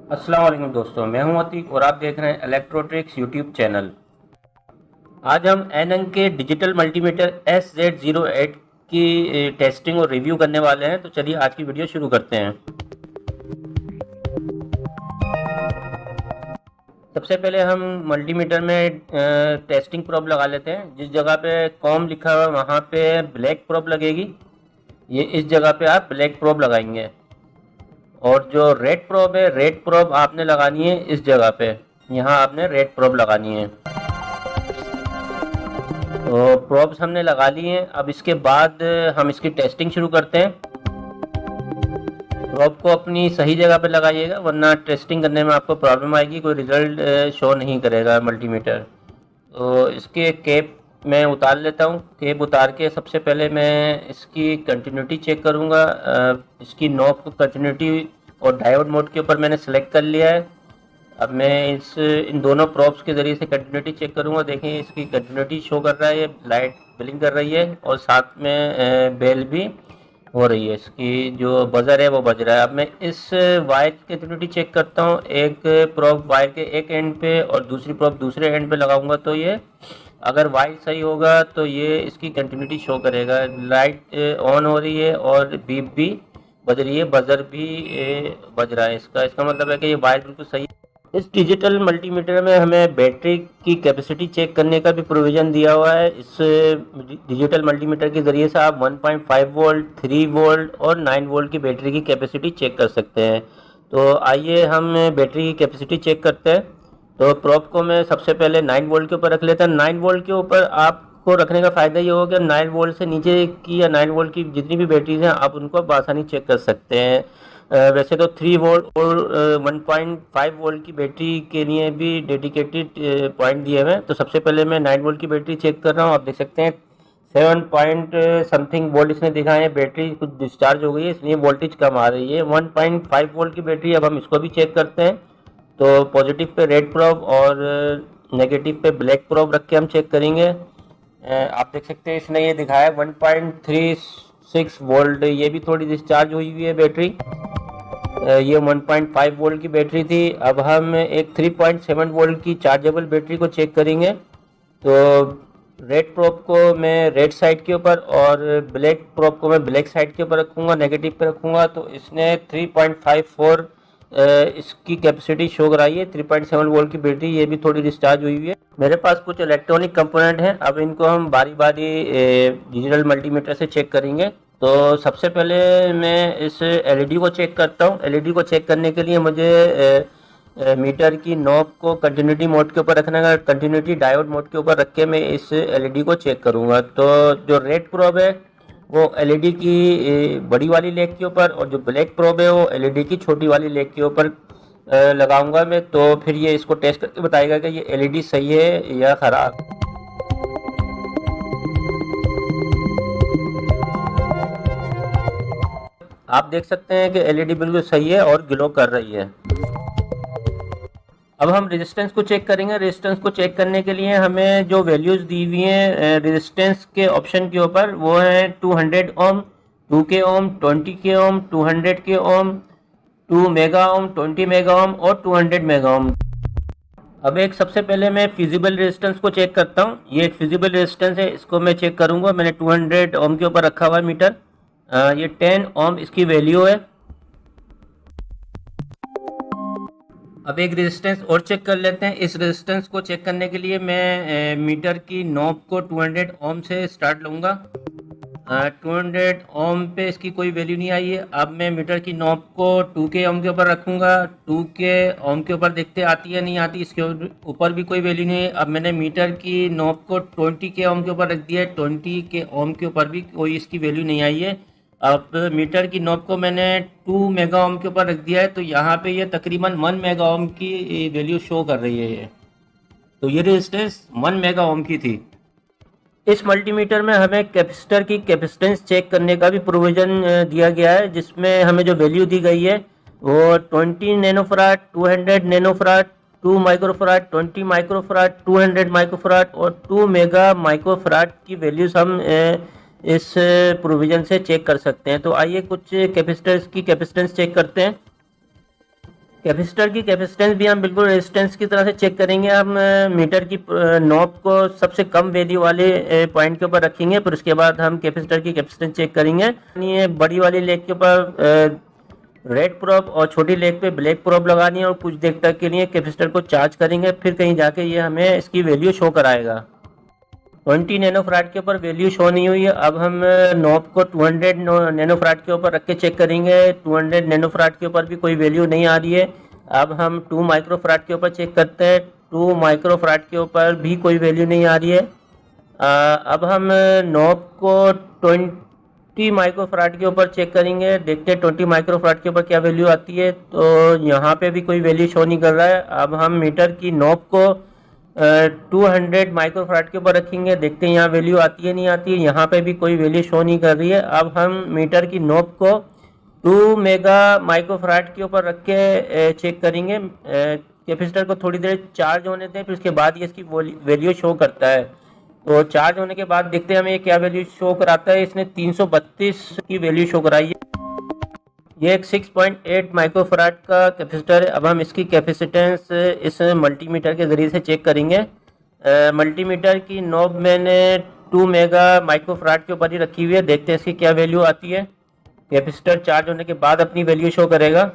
अस्सलाम वालेकुम दोस्तों, मैं हूं अतीक और आप देख रहे हैं इलेक्ट्रोट्रिक्स यूट्यूब चैनल। आज हम एनंग के डिजिटल मल्टीमीटर SZ08 की टेस्टिंग और रिव्यू करने वाले हैं। तो चलिए आज की वीडियो शुरू करते हैं। सबसे पहले हम मल्टीमीटर में टेस्टिंग प्रोब लगा लेते हैं। जिस जगह पे कॉम लिखा हुआ है वहाँ पे ब्लैक प्रोब लगेगी। ये इस जगह पे आप ब्लैक प्रोब लगाएंगे और जो रेड प्रोब है, रेड प्रोब आपने लगानी है इस जगह पे। यहाँ आपने रेड प्रोब लगानी है। तो प्रोब्स हमने लगा ली हैं। अब इसके बाद हम इसकी टेस्टिंग शुरू करते हैं। प्रोब को अपनी सही जगह पे लगाइएगा, वरना टेस्टिंग करने में आपको प्रॉब्लम आएगी, कोई रिजल्ट शो नहीं करेगा मल्टीमीटर। तो इसके केप मैं उतार लेता हूँ। केप उतार के सबसे पहले मैं इसकी कंटिन्यूटी चेक करूँगा। इसकी नॉब को कंटिन्यूटी और डायोड मोड के ऊपर मैंने सेलेक्ट कर लिया है। अब मैं इन दोनों प्रोब्स के ज़रिए से कंटिन्यूटी चेक करूँगा। देखिए इसकी कंटिन्यूटी शो कर रहा है, लाइट ब्लिंक कर रही है और साथ में बेल भी हो रही है। इसकी जो बजर है वो बज रहा है। अब मैं इस वायर की कंटिन्यूटी चेक करता हूँ। एक प्रोब वायर के एक एंड पे और दूसरी प्रोब दूसरे एंड पे लगाऊंगा, तो ये अगर वायर सही होगा तो ये इसकी कंटिन्यूटी शो करेगा। लाइट ऑन हो रही है और बीप भी बज रही है, बजर भी बज रहा है। इसका मतलब है कि ये वायर बिल्कुल सही है। इस डिजिटल मल्टीमीटर में हमें बैटरी की कैपेसिटी चेक करने का भी प्रोविज़न दिया हुआ है। इस डिजिटल मल्टीमीटर के ज़रिए से आप 1.5 वोल्ट, 3 वोल्ट और 9 वोल्ट की बैटरी की कैपेसिटी चेक कर सकते हैं। तो आइए हम बैटरी की कैपेसिटी चेक करते हैं। तो प्रोब को मैं सबसे पहले 9 वोल्ट के ऊपर रख लेता हूँ। 9 वोल्ट के ऊपर आपको रखने का फ़ायदा ये होगा कि 9 वोल्ट से नीचे की या 9 वोल्ट की जितनी भी बैटरीज हैं आप उनको आसानी चेक कर सकते हैं। वैसे तो 3 वोल्ट और 1.5 वोल्ट की बैटरी के लिए भी डेडिकेटेड पॉइंट दिए हुए हैं। तो सबसे पहले मैं 9 वोल्ट की बैटरी चेक कर रहा हूँ। आप देख सकते हैं 7 पॉइंट समथिंग वोल्ट इसने दिखाए हैं। बैटरी कुछ डिस्चार्ज हो गई है, इसलिए वोल्टेज कम आ रही है। 1.5 वोल्ट की बैटरी, अब हम इसको भी चेक करते हैं। तो पॉजिटिव पे रेड प्रोब और नेगेटिव पे ब्लैक प्रोब रख के हम चेक करेंगे। आप देख सकते हैं इसने ये दिखाया 1.36 वोल्ट। ये भी थोड़ी डिस्चार्ज हुई हुई है बैटरी। ये 1.5 वोल्ट की बैटरी थी। अब हम एक 3.7 वोल्ट की चार्जेबल बैटरी को चेक करेंगे। तो रेड प्रोब को मैं रेड साइड के ऊपर और ब्लैक प्रोब को मैं ब्लैक साइड के ऊपर रखूँगा, नेगेटिव पे रखूँगा। तो इसने 3.54 इसकी कैपेसिटी शो कराई है। 3.7 वोल्ट की बैटरी, ये भी थोड़ी डिस्चार्ज हुई हुई है। मेरे पास कुछ इलेक्ट्रॉनिक कंपोनेंट हैं, अब इनको हम बारी बारी डिजिटल मल्टीमीटर से चेक करेंगे। तो सबसे पहले मैं इस एलईडी को चेक करता हूँ। एलईडी को चेक करने के लिए मुझे मीटर की नॉब को कंटिन्यूटी मोड के ऊपर रखना है। कंटिन्यूटी डायोड मोड के ऊपर रख के मैं इस एलईडी को चेक करूँगा। तो जो रेड प्रोब है वो एलईडी की बड़ी वाली लेग के ऊपर और जो ब्लैक प्रोब है वो एलईडी की छोटी वाली लेग के ऊपर लगाऊंगा मैं। तो फिर ये इसको टेस्ट करके बताएगा कि ये एलईडी सही है या ख़राब। आप देख सकते हैं कि एलईडी बिल्कुल सही है और ग्लो कर रही है। अब हम रेजिस्टेंस को चेक करेंगे। रेजिस्टेंस को चेक करने के लिए हमें जो वैल्यूज़ दी हुई हैं रेजिस्टेंस के ऑप्शन के ऊपर, वो है 200 ओम, 2K ओम, 20K ओम, 200K ओम, 2 मेगा ओम, 20 मेगा ओम और 200 मेगा ओम। अब एक सबसे पहले मैं फिजिबल रेजिस्टेंस को चेक करता हूँ। ये एक फिजिबल रेजिस्टेंस है, इसको मैं चेक करूँगा। मैंने 200 ओम के ऊपर रखा हुआ है मीटर। ये 10 ओम इसकी वैल्यू है। अब एक रेजिस्टेंस और चेक कर लेते हैं। इस रेजिस्टेंस को चेक करने के लिए मैं मीटर की नॉब को 200 ओम से स्टार्ट लूँगा। 200 ओम पे इसकी कोई वैल्यू नहीं आई है। अब मैं मीटर की नॉब को 2K ओम के ऊपर रखूँगा। 2K ओम के ऊपर देखते आती है नहीं आती, इसके ऊपर भी कोई वैल्यू नहीं है। अब मैंने मीटर की नॉब को 20K ओम के ऊपर रख दिया है। 20K ओम के ऊपर भी कोई इसकी वैल्यू नहीं आई है। अब मीटर की नॉब को मैंने 2 मेगा ओम के ऊपर रख दिया है। तो यहाँ पे ये तकरीबन 1 मेगा ओम की वैल्यू शो कर रही है ये। तो ये रेजिस्टेंस 1 मेगा ओम की थी। इस मल्टीमीटर में हमें कैपेसिटर की कैपेसिटेंस चेक करने का भी प्रोविज़न दिया गया है, जिसमें हमें जो वैल्यू दी गई है वो 20 नैनोफराड, 200 नैनोफराड, 2 माइक्रोफराड, 20 माइक्रोफराड, 200 माइक्रोफराड और 2 मेगा माइक्रोफराड की वैल्यूज़ हम इस प्रोविज़न से चेक कर सकते हैं। तो आइए कुछ कैपेसिटर्स की कैपेसिटेंस चेक करते हैं। कैपेसिटर की कैपेसिटेंस भी हम बिल्कुल रेजिस्टेंस की तरह से चेक करेंगे। हम मीटर की नॉब को सबसे कम वैल्यू वाले पॉइंट के ऊपर रखेंगे, फिर उसके बाद हम कैपेसिटर की कैपेसिटेंस चेक करेंगे। ये बड़ी वाली लेग के ऊपर रेड प्रोब और छोटी लेग पे ब्लैक प्रोब लगानी है और कुछ देर तक के लिए कैपेसिटर को चार्ज करेंगे, फिर कहीं जाके ये हमें इसकी वैल्यू शो कराएगा। 20 नैनोफराड के ऊपर वैल्यू शो नहीं हुई है। अब हम नॉब को 200 नैनोफराड के ऊपर रख के चेक करेंगे। 200 नैनोफराड के ऊपर भी कोई वैल्यू नहीं आ रही है। अब हम 2 माइक्रोफराड के ऊपर चेक करते हैं। 2 माइक्रोफराड के ऊपर भी कोई वैल्यू नहीं आ रही है। अब हम नॉब को 20 माइक्रोफराड के ऊपर चेक करेंगे, देखते हैं 20 माइक्रोफराड के ऊपर क्या वैल्यू आती है। तो यहाँ पे भी कोई वैल्यू शो नहीं कर रहा है। अब हम मीटर की नॉब को 200 माइक्रोफराड के ऊपर रखेंगे, देखते हैं यहाँ वैल्यू आती है नहीं आती है। यहाँ पे भी कोई वैल्यू शो नहीं कर रही है। अब हम मीटर की नॉब को 2 मेगा माइक्रोफराड के ऊपर रख के चेक करेंगे। कैपेसिटर को थोड़ी देर चार्ज होने दें, फिर उसके बाद ये इसकी वैल्यू शो करता है। तो चार्ज होने के बाद देखते हैं हमें क्या वैल्यू शो कराता है। इसने 332 की वैल्यू शो कराई है। ये एक 6.8 माइक्रोफराड का कैपेसिटर है। अब हम इसकी कैपेसिटेंस इस मल्टीमीटर के ज़रिए से चेक करेंगे। मल्टीमीटर की नॉब मैंने 2 मेगा माइक्रोफराड के ऊपर ही रखी हुई है, देखते हैं इसकी क्या वैल्यू आती है। कैपेसिटर चार्ज होने के बाद अपनी वैल्यू शो करेगा।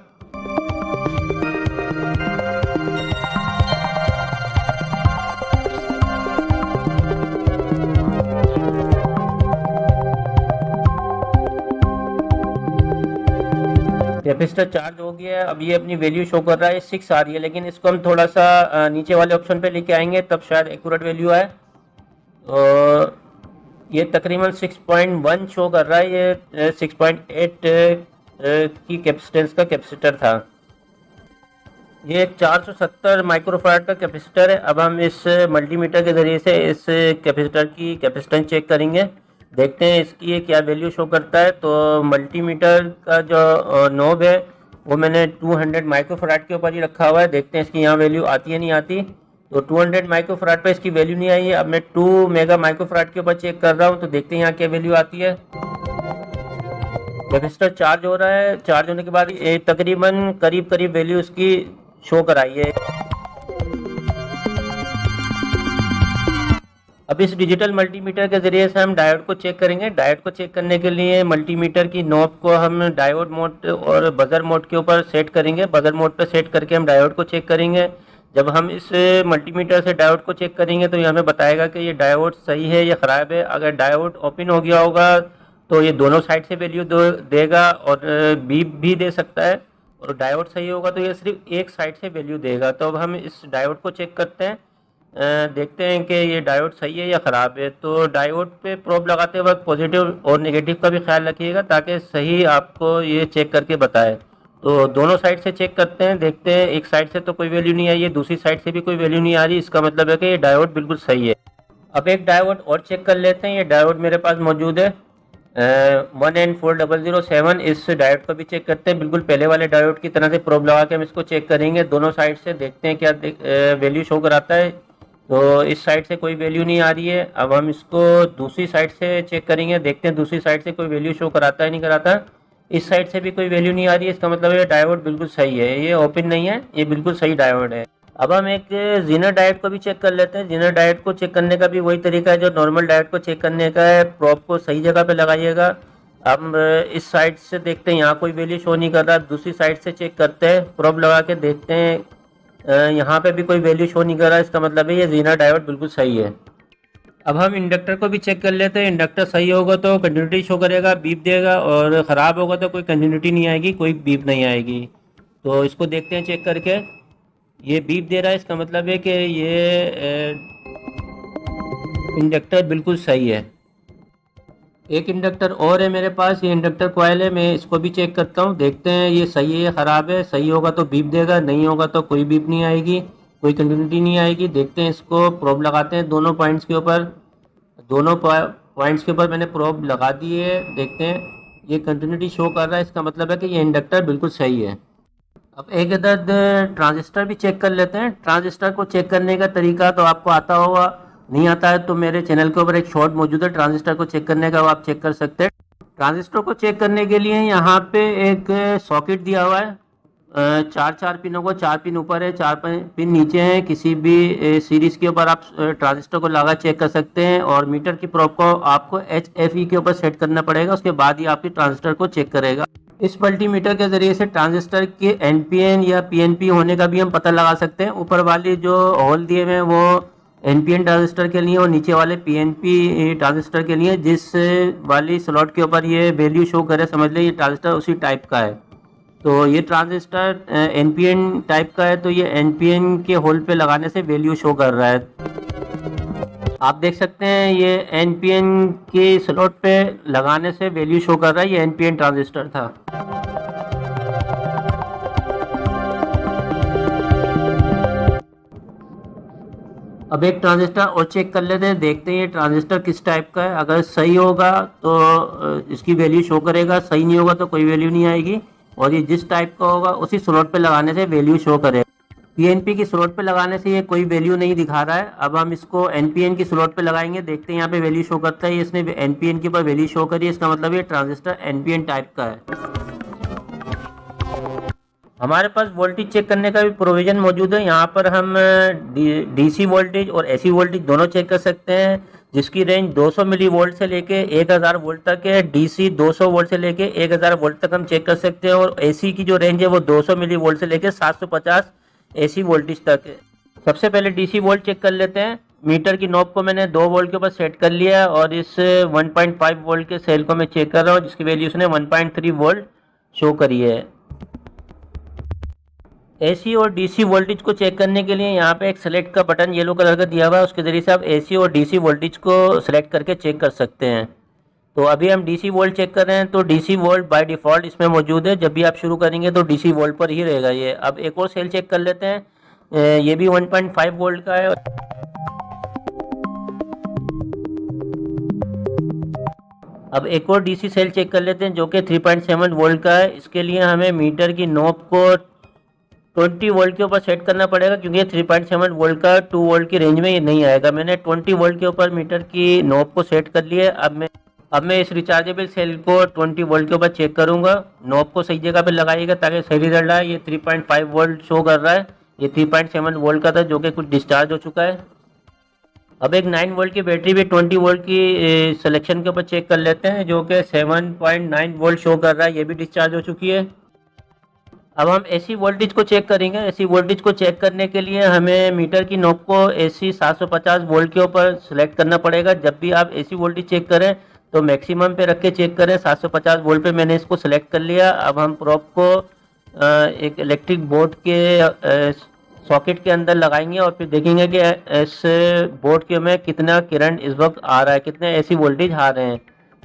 कैपेसिटर चार्ज हो गया है। अब ये अपनी वैल्यू शो कर रहा है, 6 आ रही है, लेकिन इसको हम थोड़ा सा नीचे वाले ऑप्शन पे लेके आएंगे, तब शायद एक्यूरेट वैल्यू आए। तो ये तकरीबन 6.1 शो कर रहा है। ये 6.8 की कैपेसिटेंस का कैपेसिटर था। ये 470 माइक्रोफराड का कैपेसिटर है। अब हम इस मल्टीमीटर के ज़रिए से इस कैपेसिटर की कैपेसिटेंस चेक करेंगे, देखते हैं इसकी क्या वैल्यू शो करता है। तो मल्टीमीटर का जो नॉब है वो मैंने 200 माइक्रोफराड के ऊपर ही रखा हुआ है, देखते हैं इसकी यहाँ वैल्यू आती है नहीं आती। तो 200 माइक्रोफराड पे इसकी वैल्यू नहीं आई है। अब मैं 2 मेगा माइक्रोफराड के ऊपर चेक कर रहा हूँ, तो देखते हैं यहाँ क्या वैल्यू आती है। कैपेसिटर चार्ज हो रहा है, चार्ज होने के बाद तकरीबन करीब वैल्यू उसकी शो कराई है। अब इस डिजिटल मल्टीमीटर के ज़रिए से हम डायोड को चेक करेंगे। डायोड को चेक करने के लिए मल्टीमीटर की नॉब को हम डायोड मोड और बजर मोड के ऊपर सेट करेंगे। बजर मोड पर सेट करके हम डायोड को चेक करेंगे। जब हम इस मल्टीमीटर से डायोड को चेक करेंगे तो ये हमें बताएगा कि ये डायोड सही है या ख़राब है। अगर डायोड ओपन हो गया होगा तो ये दोनों साइड से वैल्यू देगा और बीप भी दे सकता है, और डायोड सही होगा तो ये सिर्फ एक साइड से वैल्यू देगा। तो अब हम इस डायोड को चेक करते हैं, देखते हैं कि ये डायोड सही है या ख़राब है। तो डायोड पे प्रोब लगाते वक्त पॉजिटिव और नेगेटिव का भी ख्याल रखिएगा ताकि सही आपको ये चेक करके बताए। तो दोनों साइड से चेक करते हैं, देखते हैं एक साइड से तो कोई वैल्यू नहीं आई है, दूसरी साइड से भी कोई वैल्यू नहीं आ रही, इसका मतलब है कि ये डायोड बिल्कुल सही है। अब एक डायोड और चेक कर लेते हैं। ये डायोड मेरे पास मौजूद है 1N4007। इस डायोड को भी चेक करते हैं, बिल्कुल पहले वाले डायोड की तरह से प्रोब लगा के हम इसको चेक करेंगे दोनों साइड से, देखते हैं क्या वैल्यू शो कराता है। तो इस साइड से कोई वैल्यू नहीं आ रही है। अब हम इसको दूसरी साइड से चेक करेंगे, देखते हैं दूसरी साइड से कोई वैल्यू शो कराता है नहीं कराता। इस साइड से भी कोई वैल्यू नहीं आ रही है, इसका मतलब ये डायोड बिल्कुल सही है, ये ओपन नहीं है, ये बिल्कुल सही डायोड है। अब हम एक जीनर डायोड को भी चेक कर लेते हैं। जीनर डायोड को चेक करने का भी वही तरीका है जो नॉर्मल डायोड को चेक करने का है। प्रोब को सही जगह पे लगाइएगा। अब इस साइड से देखते हैं, यहाँ कोई वैल्यू शो नहीं कर रहा। दूसरी साइड से चेक करते हैं, प्रोब लगा के देखते हैं, यहाँ पे भी कोई वैल्यू शो नहीं कर रहा, इसका मतलब है ये जीनर डायोड बिल्कुल सही है। अब हम इंडक्टर को भी चेक कर लेते हैं। इंडक्टर सही होगा तो कंटिन्यूटी शो करेगा, बीप देगा, और ख़राब होगा तो कोई कंटिन्यूटी नहीं आएगी, कोई बीप नहीं आएगी। तो इसको देखते हैं चेक करके, ये बीप दे रहा है, इसका मतलब है कि ये इंडक्टर बिल्कुल सही है। एक इंडक्टर और है मेरे पास, ये इंडक्टर कॉइल है, मैं इसको भी चेक करता हूँ, देखते हैं ये सही है या ख़राब है। सही होगा तो बीप देगा, नहीं होगा तो कोई बीप नहीं आएगी, कोई कंटिन्यूटी नहीं आएगी। देखते हैं, इसको प्रोब लगाते हैं दोनों पॉइंट्स के ऊपर। दोनों पॉइंट्स के ऊपर मैंने प्रोब लगा दी है, देखते हैं ये कंटिन्यूटी शो कर रहा है, इसका मतलब है कि ये इंडक्टर बिल्कुल सही है। अब एक अदद ट्रांजिस्टर भी चेक कर लेते हैं। ट्रांजिस्टर को चेक करने का तरीका तो आपको आता होगा, नहीं आता है तो मेरे चैनल के ऊपर एक शॉर्ट मौजूद है ट्रांजिस्टर को चेक करने का, वो आप चेक कर सकते हैं। ट्रांजिस्टर को चेक करने के लिए यहाँ पे एक सॉकेट दिया हुआ है, चार चार पिनों को, 4 पिन ऊपर है, 4 पिन नीचे हैं। किसी भी सीरीज के ऊपर आप ट्रांजिस्टर को लगा चेक कर सकते हैं, और मीटर की प्रोब को आपको HFE के ऊपर सेट करना पड़ेगा, उसके बाद ही आपकी ट्रांजिस्टर को चेक करेगा। इस मल्टीमीटर के जरिए से ट्रांजिस्टर के NPN या PNP होने का भी हम पता लगा सकते हैं। ऊपर वाली जो होल दिए हुए हैं वो NPN ट्रांजिस्टर के लिए और नीचे वाले PNP ट्रांजिस्टर के लिए। जिस वाली स्लॉट के ऊपर ये वैल्यू शो करे, समझ लें ये ट्रांजिस्टर उसी टाइप का है। तो ये ट्रांजिस्टर NPN टाइप का है, तो ये NPN के होल पे लगाने से वैल्यू शो कर रहा है। आप देख सकते हैं ये NPN के स्लॉट पे लगाने से वैल्यू शो कर रहा है, ये NPN ट्रांजिस्टर था। अब एक ट्रांजिस्टर और चेक कर लेते हैं, देखते हैं ये ट्रांजिस्टर किस टाइप का है। अगर सही होगा तो इसकी वैल्यू शो करेगा, सही नहीं होगा तो कोई वैल्यू नहीं आएगी। और ये जिस टाइप का होगा उसी स्लॉट पे लगाने से वैल्यू शो करेगा। PNP की स्लॉट पे लगाने से ये कोई वैल्यू नहीं दिखा रहा है। अब हम इसको NPN की स्लॉट पे लगाएंगे, देखते हैं यहाँ पे वैल्यू शो करता है। इसने NPN के ऊपर वैल्यू शो करी है, इसका मतलब ये ट्रांजिस्टर NPN टाइप का है। हमारे पास वोल्टेज चेक करने का भी प्रोविजन मौजूद है। यहाँ पर हम DC वोल्टेज और AC वोल्टेज दोनों चेक कर सकते हैं, जिसकी रेंज 200 मिली वोल्ट से लेके 1000 वोल्ट तक है। DC 200 वोल्ट से लेके 1000 वोल्ट तक हम चेक कर सकते हैं, और AC की जो रेंज है वो 200 मिली वोल्ट से लेके 750 AC वोल्टेज तक है। सबसे पहले DC वोल्ट चेक कर लेते हैं। मीटर की नॉब को मैंने 2 वोल्ट के ऊपर सेट कर लिया है, और इस 1.5 वोल्ट के सेल को मैं चेक कर रहा हूँ, जिसकी वैल्यू उसने 1.3 वोल्ट शो करी है। AC और DC वोल्टेज को चेक करने के लिए यहाँ पे एक सेलेक्ट का बटन येलो कलर का दिया हुआ है, उसके जरिए से आप AC और DC वोल्टेज को सेलेक्ट करके चेक कर सकते हैं। तो अभी हम DC वोल्ट चेक कर रहे हैं, तो DC वोल्ट बाय डिफ़ॉल्ट इसमें मौजूद है। जब भी आप शुरू करेंगे तो DC वोल्ट पर ही रहेगा ये। अब एक और सेल चेक कर लेते हैं, ये भी 1.5 वोल्ट का है। अब एक और DC सेल चेक कर लेते हैं जो कि 3.7 वोल्ट का है। इसके लिए हमें मीटर की नॉब को 20 वोल्ट के ऊपर सेट करना पड़ेगा, क्योंकि ये 3.7 वोल्ट का 2 वोल्ट की रेंज में ये नहीं आएगा। मैंने 20 वोल्ट के ऊपर मीटर की नॉब को सेट कर लिया है। अब मैं इस रिचार्जेबल सेल को 20 वोल्ट के ऊपर चेक करूंगा। नॉब को सही जगह पे लगाइएगा ताकि सही रिजल्ट आए। ये 3.5 वोल्ट शो कर रहा है, ये 3.7 वोल्ट का था जो कि कुछ डिस्चार्ज हो चुका है। अब एक 9 वोल्ट की बैटरी भी 20 वोल्ट की सिलेक्शन के ऊपर चेक कर लेते हैं, जो कि 7.9 वोल्ट शो कर रहा है, ये भी डिस्चार्ज हो चुकी है। अब हम AC वोल्टेज को चेक करेंगे। AC वोल्टेज को चेक करने के लिए हमें मीटर की नॉब को AC 750 वोल्ट के ऊपर सेलेक्ट करना पड़ेगा। जब भी आप AC वोल्टेज चेक करें तो मैक्सिमम पे रख के चेक करें। 750 वोल्ट पे मैंने इसको सेलेक्ट कर लिया। अब हम प्रोब को एक इलेक्ट्रिक बोर्ड के सॉकेट के अंदर लगाएंगे, और फिर देखेंगे कि इस बोर्ड के में कितना करंट इस वक्त आ रहा है, कितने AC वोल्टेज आ रहे हैं।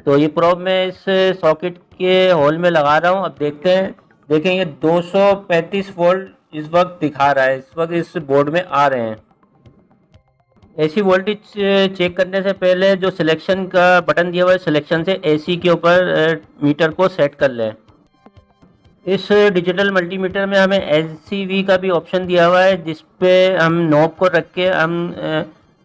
तो ये प्रोब मैं इस सॉकेट के होल में लगा रहा हूँ। अब देखते हैं, देखेंगे 235 वोल्ट इस वक्त दिखा रहा है, इस वक्त इस बोर्ड में आ रहे हैं। AC वोल्टेज चेक करने से पहले जो सिलेक्शन का बटन दिया हुआ है, सिलेक्शन से AC के ऊपर मीटर को सेट कर लें। इस डिजिटल मल्टीमीटर में हमें LCV का भी ऑप्शन दिया हुआ है, जिस पे हम नॉब को रख के हम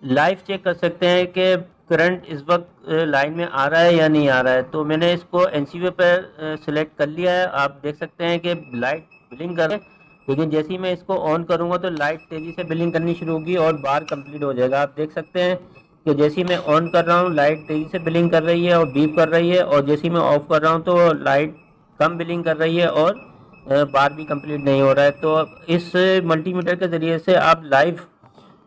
लाइव चेक कर सकते हैं कि करंट इस वक्त लाइन में आ रहा है या नहीं आ रहा है। तो मैंने इसको LCV पर सिलेक्ट कर लिया है। आप देख सकते हैं कि लाइट ब्लिंक कर रहे हैं, लेकिन जैसे ही मैं इसको ऑन करूंगा तो लाइट तेज़ी से ब्लिंक करनी शुरू होगी और बार कंप्लीट हो जाएगा। आप देख सकते हैं कि जैसे ही मैं ऑन कर रहा हूँ लाइट तेज़ी से ब्लिंक कर रही है और बीप कर रही है, और जैसे ही मैं ऑफ कर रहा हूँ तो लाइट कम ब्लिंक कर रही है और बार भी कंप्लीट नहीं हो रहा है। तो इस मल्टीमीटर के ज़रिए से आप लाइव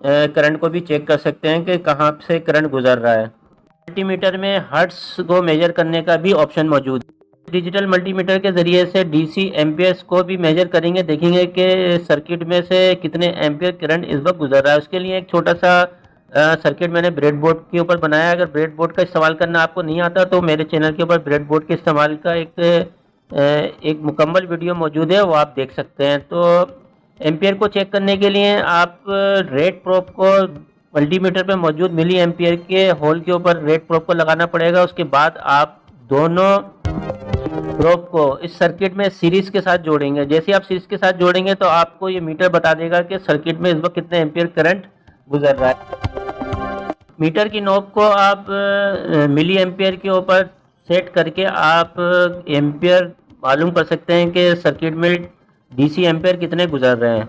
करंट को भी चेक कर सकते हैं कि कहाँ से करंट गुजर रहा है। मल्टीमीटर में हर्ट्स को मेजर करने का भी ऑप्शन मौजूद है। डिजिटल मल्टीमीटर के ज़रिए से DC एम्पियर्स को भी मेजर करेंगे, देखेंगे कि सर्किट में से कितने एम्पियर करंट इस वक्त गुजर रहा है। उसके लिए एक छोटा सा सर्किट मैंने ब्रेडबोर्ड के ऊपर बनाया। अगर ब्रेडबोर्ड का इस्तेमाल करना आपको नहीं आता तो मेरे चैनल के ऊपर ब्रेडबोर्ड के इस्तेमाल का एक मुकम्मल वीडियो मौजूद है, वो आप देख सकते हैं। तो एम्पियर को चेक करने के लिए आप रेड प्रोब को मल्टीमीटर पे मौजूद मिली एम्पियर के होल के ऊपर रेड प्रोब को लगाना पड़ेगा। उसके बाद आप दोनों प्रोब को इस सर्किट में सीरीज के साथ जोड़ेंगे। जैसे आप सीरीज के साथ जोड़ेंगे तो आपको ये मीटर बता देगा कि सर्किट में इस वक्त कितने एम्पियर करंट गुजर रहा है। मीटर की नॉब को आप मिली एम्पियर के ऊपर सेट करके आप एम्पियर मालूम कर सकते हैं कि सर्किट में डीसी एम्पेयर कितने गुजर रहे हैं।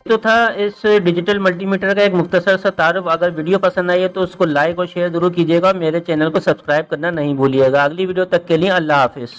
तो था इस डिजिटल मल्टीमीटर का एक मुख्तसर सा तारुफ। अगर वीडियो पसंद आई है तो उसको लाइक और शेयर जरूर कीजिएगा, मेरे चैनल को सब्सक्राइब करना नहीं भूलिएगा। अगली वीडियो तक के लिए अल्लाह हाफिज़।